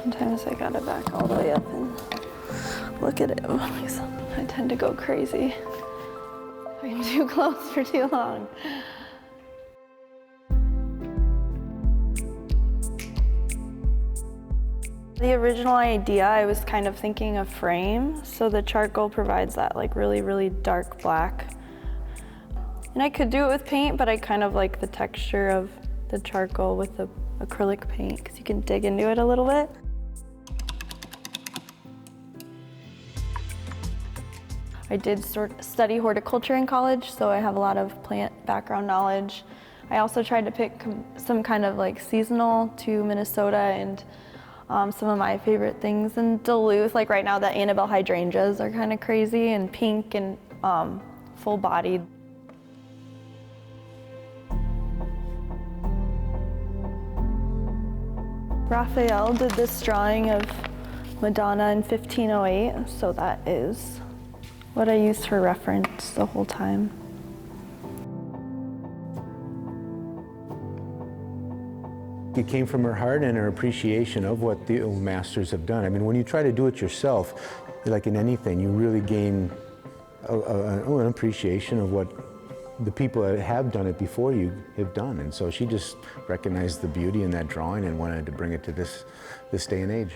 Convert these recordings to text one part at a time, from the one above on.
Sometimes I gotta back all the way up and look at it. I tend to go crazy. I'm too close for too long. The original idea, I was kind of thinking a frame, so the charcoal provides that like really, really dark black. And I could do it with paint, but I kind of like the texture of the charcoal with the acrylic paint because you can dig into it a little bit. I did study horticulture in college, so I have a lot of plant background knowledge. I also tried to pick some kind of like seasonal to Minnesota and some of my favorite things in Duluth, like right now the Annabelle hydrangeas are kind of crazy and pink and full-bodied. Raphael did this drawing of Madonna in 1508, so that is what I used for reference the whole time. It came from her heart and her appreciation of what the old masters have done. I mean, when you try to do it yourself, like in anything, you really gain an appreciation of what the people that have done it before you have done. And so she just recognized the beauty in that drawing and wanted to bring it to this day and age.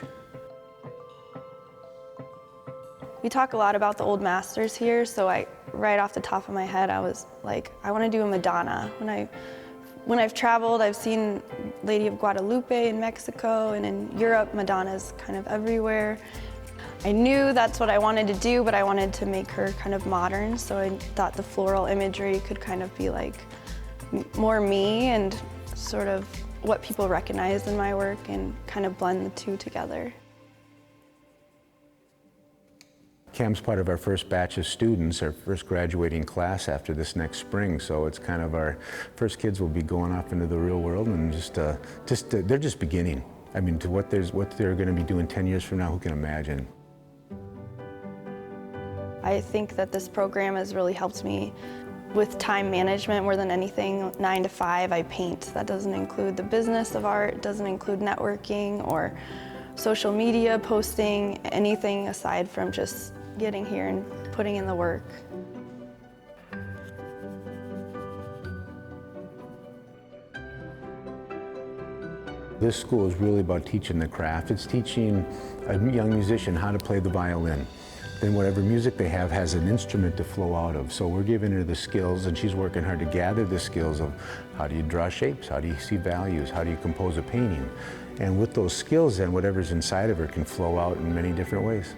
We talk a lot about the old masters here, so right off the top of my head, I was like, I want to do a Madonna. When I've traveled, I've seen Lady of Guadalupe in Mexico, and in Europe, Madonna's kind of everywhere. I knew that's what I wanted to do, but I wanted to make her kind of modern, so I thought the floral imagery could kind of be like more me and sort of what people recognize in my work and kind of blend the two together. Cam's part of our first batch of students, our first graduating class after this next spring, so it's kind of our first kids will be going off into the real world and they're just beginning. I mean, to what they're going to be doing 10 years from now, who can imagine? I think that this program has really helped me with time management more than anything. 9 to 5, I paint. That doesn't include the business of art, doesn't include networking or social media posting, anything aside from just getting here and putting in the work. This school is really about teaching the craft. It's teaching a young musician how to play the violin. Then whatever music they have has an instrument to flow out of. So we're giving her the skills, and she's working hard to gather the skills of how do you draw shapes, how do you see values, how do you compose a painting. And with those skills, then whatever's inside of her can flow out in many different ways.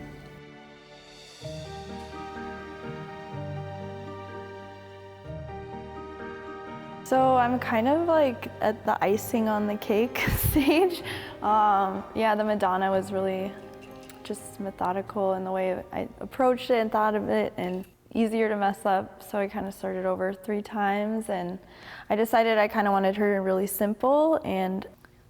So I'm kind of like at the icing on the cake stage. Yeah, the Madonna was really just methodical in the way I approached it and thought of it, and easier to mess up. So I kind of started over 3 times, and I decided I kind of wanted her really simple and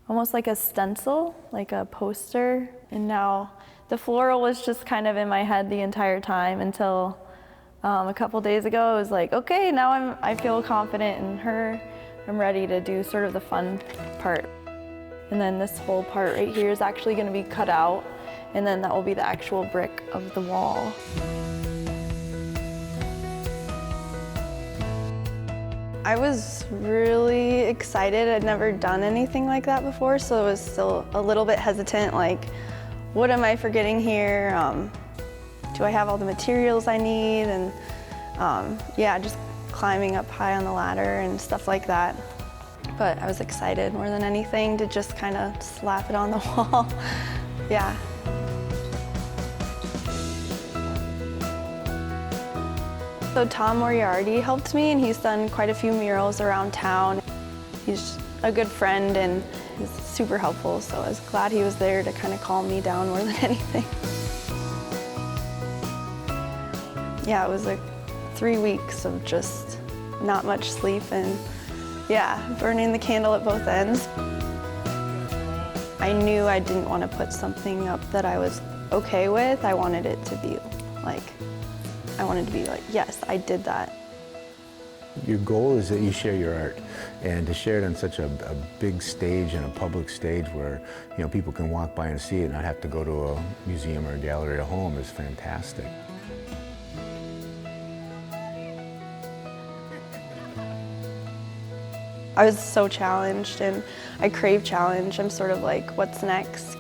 almost like a stencil, like a poster. And now the floral was just kind of in my head the entire time until a couple days ago. It was like, okay, now I feel confident in her. I'm ready to do sort of the fun part. And then this whole part right here is actually going to be cut out, and then that will be the actual brick of the wall. I was really excited. I'd never done anything like that before, so I was still a little bit hesitant, like, what am I forgetting here? Do I have all the materials I need? And yeah, just climbing up high on the ladder and stuff like that. But I was excited more than anything to just kind of slap it on the wall. Yeah. So Tom Moriarty helped me, and he's done quite a few murals around town. He's a good friend and he's super helpful, so I was glad he was there to kind of calm me down more than anything. Yeah, it was like 3 weeks of just not much sleep and yeah, burning the candle at both ends. I knew I didn't want to put something up that I was okay with. I wanted it to be like, yes, I did that. Your goal is that you share your art, and to share it on such a big stage and a public stage where people can walk by and see it and not have to go to a museum or a gallery at home is fantastic. I was so challenged and I crave challenge. I'm sort of like, what's next?